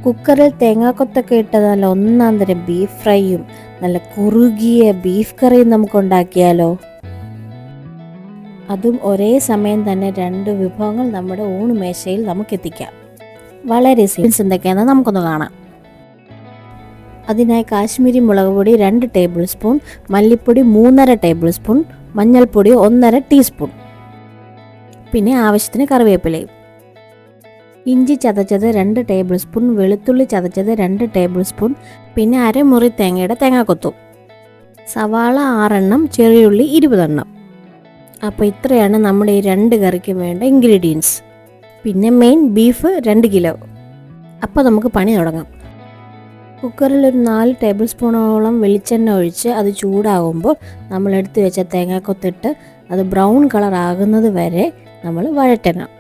കുക്കറിൽ തേങ്ങാക്കൊത്തൊക്കെ ഇട്ട് നല്ല ഒന്നാം തരം ബീഫ് ഫ്രൈയും നല്ല കുറുകിയ ബീഫ് കറിയും നമുക്ക് ഉണ്ടാക്കിയാലോ. അതും ഒരേ സമയം തന്നെ 2 വിഭവങ്ങൾ നമ്മുടെ ഊണുമേശയിൽ നമുക്ക് എത്തിക്കാം. വളരെ സീൻസ് എന്തൊക്കെയാണെന്ന് നമുക്കൊന്ന് കാണാം. അതിനായി കാശ്മീരി മുളക് പൊടി 2 ടേബിൾ സ്പൂൺ, മല്ലിപ്പൊടി 3.5 ടേബിൾ സ്പൂൺ, മഞ്ഞൾപ്പൊടി 1.5 ടീസ്പൂൺ, പിന്നെ ആവശ്യത്തിന് കറിവേപ്പിലയും. ഇഞ്ചി ചതച്ചത് 2 ടേബിൾ സ്പൂൺ, വെളുത്തുള്ളി ചതച്ചത് 2 ടേബിൾ സ്പൂൺ, പിന്നെ അരമുറി തേങ്ങയുടെ തേങ്ങാക്കൊത്തും. സവാള 6 എണ്ണം, ചെറിയുള്ളി 20 എണ്ണം. അപ്പോൾ ഇത്രയാണ് നമ്മുടെ ഈ 2 കറിക്ക് വേണ്ട ഇൻഗ്രീഡിയൻസ്. പിന്നെ മെയിൻ ബീഫ് 2 കിലോ. അപ്പോൾ നമുക്ക് പണി തുടങ്ങാം. കുക്കറിൽ ഒരു 4 ടേബിൾ സ്പൂണോളം വെളിച്ചെണ്ണ ഒഴിച്ച് അത് ചൂടാകുമ്പോൾ നമ്മൾ എടുത്ത് വെച്ച തേങ്ങാക്കൊത്തിട്ട് അത് ബ്രൗൺ കളർ ആകുന്നത് വരെ നമ്മൾ വഴറ്റണം.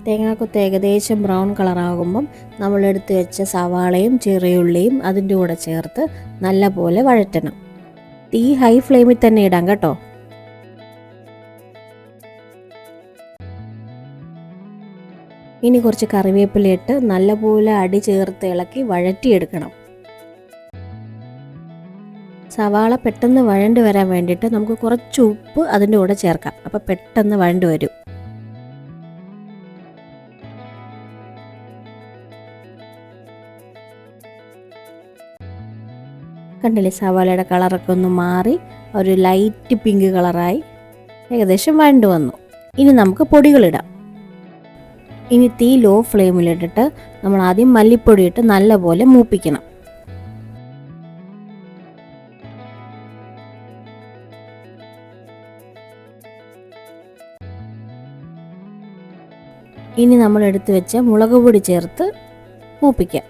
തേങ്ങാക്കൊത്ത് ഏകദേശം ബ്രൗൺ കളറാകുമ്പം നമ്മളെടുത്ത് വെച്ച സവാളയും ചെറിയുള്ളിയും അതിൻ്റെ കൂടെ ചേർത്ത് നല്ലപോലെ വഴറ്റണം. തീ ഹൈ ഫ്ലെയിമിൽ തന്നെ ഇടാം കേട്ടോ. ഇനി കുറച്ച് കറിവേപ്പിലയിട്ട് നല്ലപോലെ അടി ചേർത്ത് ഇളക്കി വഴറ്റിയെടുക്കണം. സവാള പെട്ടെന്ന് വഴണ്ട് വരാൻ വേണ്ടിയിട്ട് നമുക്ക് കുറച്ച് ഉപ്പ് അതിൻ്റെ കൂടെ ചേർക്കാം. അപ്പോൾ പെട്ടെന്ന് വഴണ്ട് വരും. കണ്ടില്ലേ, സവാളയുടെ കളറൊക്കെ ഒന്ന് മാറി ഒരു ലൈറ്റ് പിങ്ക് കളറായി ഏകദേശം വഴണ്ട് വന്നു. ഇനി നമുക്ക് പൊടികളിടാം. ഇനി തീ ലോ ഫ്ലെയിമിലിട്ടിട്ട് നമ്മൾ ആദ്യം മല്ലിപ്പൊടി ഇട്ട് നല്ലപോലെ മൂപ്പിക്കണം. ഇനി നമ്മൾ എടുത്തു വെച്ച മുളക് പൊടി ചേർത്ത് മൂപ്പിക്കാം.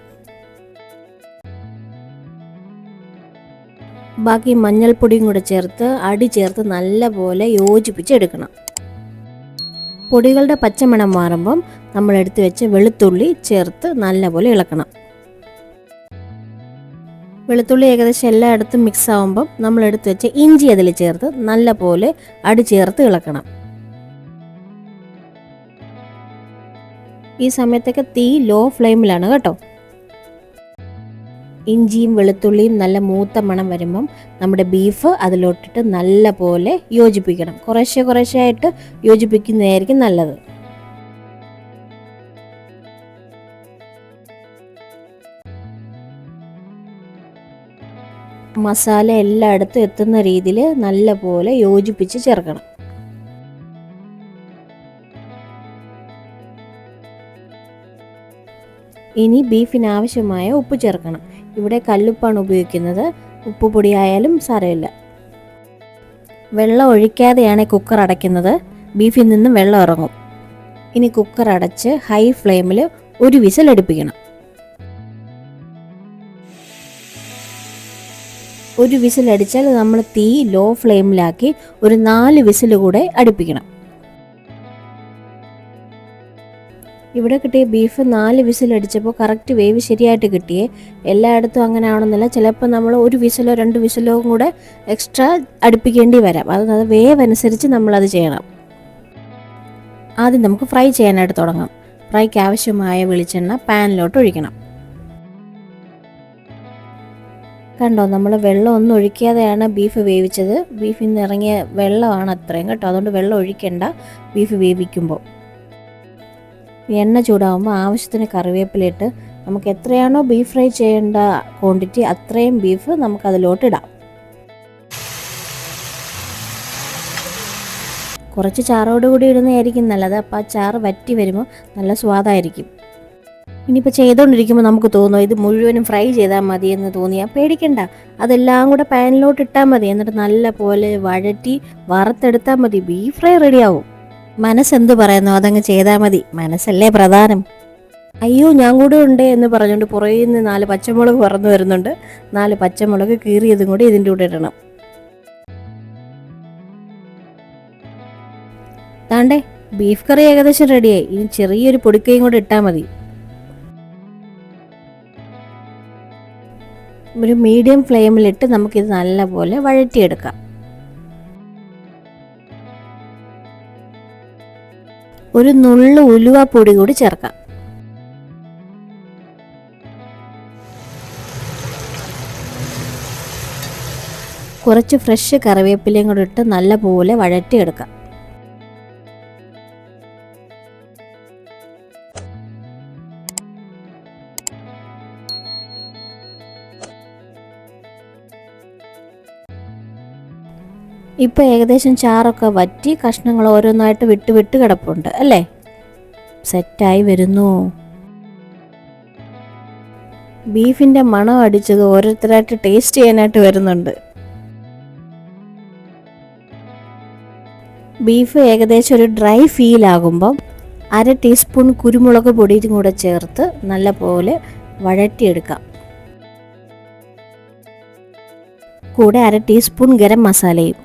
ബാക്കി മഞ്ഞൾപ്പൊടിയും കൂടെ ചേർത്ത് അടി ചേർത്ത് നല്ലപോലെ യോജിപ്പിച്ചെടുക്കണം. പൊടികളുടെ പച്ചമണം മാറുമ്പം നമ്മൾ എടുത്തു വെച്ച വെളുത്തുള്ളി ചേർത്ത് നല്ലപോലെ ഇളക്കണം. വെളുത്തുള്ളി ഏകദേശം എല്ലായിടത്തും മിക്സ് ആകുമ്പം നമ്മൾ എടുത്തു വെച്ച ഇഞ്ചി അതിൽ ചേർത്ത് നല്ലപോലെ അടി ചേർത്ത് ഇളക്കണം. ഈ സമയത്തൊക്കെ തീ ലോ ഫ്ലെയിമിലാണ് കേട്ടോ. ഇഞ്ചിയും വെളുത്തുള്ളിയും നല്ല മൂത്ത മണം വരുമ്പം നമ്മുടെ ബീഫ് അതിലോട്ടിട്ട് നല്ല പോലെ യോജിപ്പിക്കണം. കുറേശ്ശെ ആയിട്ട് യോജിപ്പിക്കുന്നതായിരിക്കും നല്ലത്. മസാല എല്ലായിടത്തും എത്തുന്ന രീതിയിൽ നല്ല പോലെ യോജിപ്പിച്ച് ചേർക്കണം. ഇനി ബീഫിന് ആവശ്യമായ ഉപ്പ് ചേർക്കണം. ഇവിടെ കല്ലുപ്പാണ് ഉപയോഗിക്കുന്നത്. ഉപ്പ് പൊടിയായാലും സാരമില്ല. വെള്ളം ഒഴിക്കാതെയാണ് കുക്കർ അടയ്ക്കുന്നത്. ബീഫിൽ നിന്നും വെള്ളം ഇറങ്ങും. ഇനി കുക്കർ അടച്ച് ഹൈ ഫ്ലെയിമിൽ ഒരു വിസിൽ അടുപ്പിക്കണം. ഒരു വിസിൽ അടിച്ചാൽ നമ്മൾ തീ ലോ ഫ്ലെയിമിലാക്കി ഒരു 4 വിസിൽ കൂടെ അടുപ്പിക്കണം. ഇവിടെ കിട്ടിയ ബീഫ് 4 വിസിൽ അടിച്ചപ്പോൾ കറക്റ്റ് വേവ് ശരിയായിട്ട് കിട്ടിയേ. എല്ലായിടത്തും അങ്ങനെ ആവണമെന്നില്ല. ചിലപ്പോൾ നമ്മൾ 1 വിസിലോ 2 വിസിലോ കൂടെ എക്സ്ട്രാ അടുപ്പിക്കേണ്ടി വരാം. അത് വേവ് അനുസരിച്ച് നമ്മളത് ചെയ്യണം. ആദ്യം നമുക്ക് ഫ്രൈ ചെയ്യാനായിട്ട് തുടങ്ങാം. ഫ്രൈക്ക് ആവശ്യമായ വെളിച്ചെണ്ണ പാനിലോട്ട് ഒഴിക്കണം. കണ്ടോ, നമ്മൾ വെള്ളം ഒന്നും ഒഴിക്കാതെയാണ് ബീഫ് വേവിച്ചത്. ബീഫിൽ നിന്ന് ഇറങ്ങിയ വെള്ളമാണ് അത്രയും കേട്ടോ. അതുകൊണ്ട് വെള്ളം ഒഴിക്കേണ്ട ബീഫ് വേവിക്കുമ്പോൾ. എണ്ണ ചൂടാകുമ്പോൾ ആവശ്യത്തിന് കറിവേപ്പിലയിട്ട് നമുക്ക് എത്രയാണോ ബീഫ് ഫ്രൈ ചെയ്യേണ്ട ക്വാണ്ടിറ്റി അത്രയും ബീഫ് നമുക്കതിലോട്ട് ഇടാം. കുറച്ച് ചാറോടുകൂടി ഇടുന്നതായിരിക്കും നല്ലത്. അപ്പോൾ ആ ചാറ് വറ്റി വരുമ്പോൾ നല്ല സ്വാദായിരിക്കും. ഇനിയിപ്പോൾ ചെയ്തുകൊണ്ടിരിക്കുമ്പോൾ നമുക്ക് തോന്നും ഇത് മുഴുവനും ഫ്രൈ ചെയ്താൽ മതി എന്ന് തോന്നിയാൽ പേടിക്കണ്ട. അതെല്ലാം കൂടെ പാനിലോട്ട് ഇട്ടാൽ മതി. എന്നിട്ട് നല്ല പോലെ വഴറ്റി വറുത്തെടുത്താൽ മതി. ബീഫ് ഫ്രൈ റെഡിയാവും. മനസ്സെന്ത് പറയുന്നു അതങ്ങ് ചെയ്താൽ മതി. മനസ്സല്ലേ പ്രധാനം. അയ്യോ ഞാൻ കൂടെ ഉണ്ട് എന്ന് പറഞ്ഞുകൊണ്ട് പുറകിൽ നിന്ന് 4 പച്ചമുളക് പറന്നു വരുന്നുണ്ട്. 4 പച്ചമുളക് കീറിയതും കൂടി ഇതിൻ്റെ കൂടെ ഇടണം. താണ്ടേ ബീഫ് കറി ഏകദേശം റെഡിയായി. ഇനി ചെറിയൊരു പൊടിക്കൈയും കൂടെ ഇട്ടാൽ മതി. ഒരു മീഡിയം ഫ്ലെയിമിലിട്ട് നമുക്കിത് നല്ലപോലെ വഴറ്റിയെടുക്കാം. ഒരു നുള്ളു ഉലുവാപ്പൊടി കൂടി ചേർക്കാം. കുറച്ച് ഫ്രഷ് കറിവേപ്പിലയും കൂടി ഇട്ട് നല്ലപോലെ വഴറ്റിയെടുക്കാം. ഇപ്പോൾ ഏകദേശം ചാറൊക്കെ വറ്റി കഷ്ണങ്ങൾ ഓരോന്നായിട്ട് വിട്ട് വിട്ട് കിടപ്പുണ്ട് അല്ലേ? സെറ്റായി വരുന്നു. ബീഫിൻ്റെ മണം അടിച്ചത് ഓരോരുത്തരായിട്ട് ടേസ്റ്റ് ചെയ്യാനായിട്ട് വരുന്നുണ്ട്. ബീഫ് ഏകദേശം ഒരു ഡ്രൈ ഫീൽ ആകുമ്പം 1/2 ടീസ്പൂൺ കുരുമുളക് പൊടിയും കൂടെ ചേർത്ത് നല്ലപോലെ വഴറ്റിയെടുക്കാം. കൂടെ 1/2 ടീസ്പൂൺ ഗരം മസാലയും.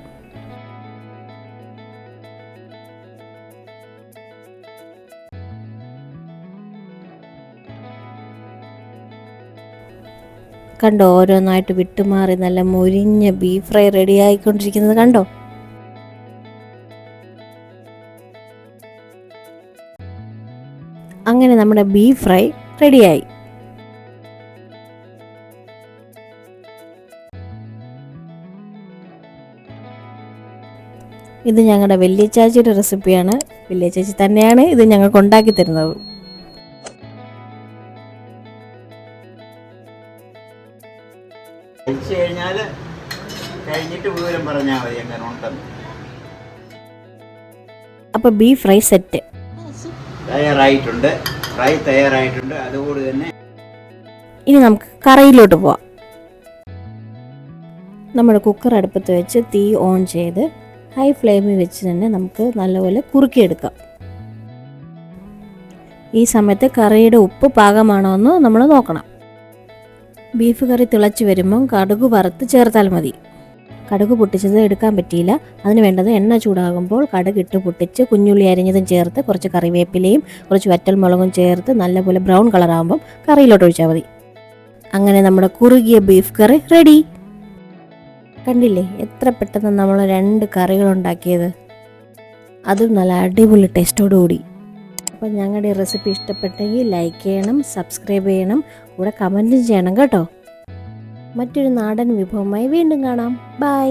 കണ്ടോ, ഓരോന്നായിട്ട് വിട്ടുമാറി നല്ല മൊരിഞ്ഞ ബീഫ് ഫ്രൈ റെഡി ആയിക്കൊണ്ടിരിക്കുന്നത് കണ്ടോ? അങ്ങനെ നമ്മുടെ ബീഫ് ഫ്രൈ റെഡിയായി. ഇത് ഞങ്ങളുടെ വലിയ ചാച്ചിയുടെ റെസിപ്പിയാണ്. വലിയ ചാച്ചി തന്നെയാണ് ഇത് ഞങ്ങൾക്ക് ഉണ്ടാക്കി തരുന്നത്. അപ്പോൾ ബീഫ് ഫ്രൈ സെറ്റ് തയ്യാറായിട്ടുണ്ട്. ഫ്രൈ തയ്യാറായിട്ടുണ്ട്. അതുകൂടി തന്നെ ഇനി നമുക്ക് കറിയിലോട്ട് പോവാം. നമ്മുടെ കുക്കർ അടുപ്പത്ത് വെച്ച് തീ ഓൺ ചെയ്ത് ഹൈ ഫ്ലെയിമിൽ വെച്ച് തന്നെ നമുക്ക് നല്ലപോലെ കുറുക്കിയെടുക്കാം. ഈ സമയത്ത് കറിയുടെ ഉപ്പ് പാകമാണോ എന്ന് നമ്മൾ നോക്കണം. ബീഫ് കറി തിളച്ച് വരുമ്പം കടുക് വറുത്ത് ചേർത്താൽ മതി. കടുക് പൊട്ടിച്ചത് എടുക്കാൻ പറ്റിയില്ല. അതിന് വേണ്ടത് എണ്ണ ചൂടാകുമ്പോൾ കടുക് ഇട്ട് പൊട്ടിച്ച് കുഞ്ഞുള്ളി അരിഞ്ഞതും ചേർത്ത് കുറച്ച് കറിവേപ്പിലയും കുറച്ച് വറ്റൽമുളകും ചേർത്ത് നല്ലപോലെ ബ്രൗൺ കളറാകുമ്പം കറിയിലോട്ട് ഒഴിച്ചാൽ മതി. അങ്ങനെ നമ്മുടെ കുറുകിയ ബീഫ് കറി റെഡി. കണ്ടില്ലേ എത്ര പെട്ടെന്ന് നമ്മൾ 2 കറികൾ ഉണ്ടാക്കിയത്, അതും നല്ല അടിപൊളി ടേസ്റ്റോടുകൂടി. അപ്പോൾ ഞങ്ങളുടെ ഈ റെസിപ്പി ഇഷ്ടപ്പെട്ടെങ്കിൽ ലൈക്ക് ചെയ്യണം, സബ്സ്ക്രൈബ് ചെയ്യണം, കൂടെ കമൻറ്റും ചെയ്യണം കേട്ടോ. മറ്റൊരു നാടൻ വിഭവമായി വീണ്ടും കാണാം. ബൈ.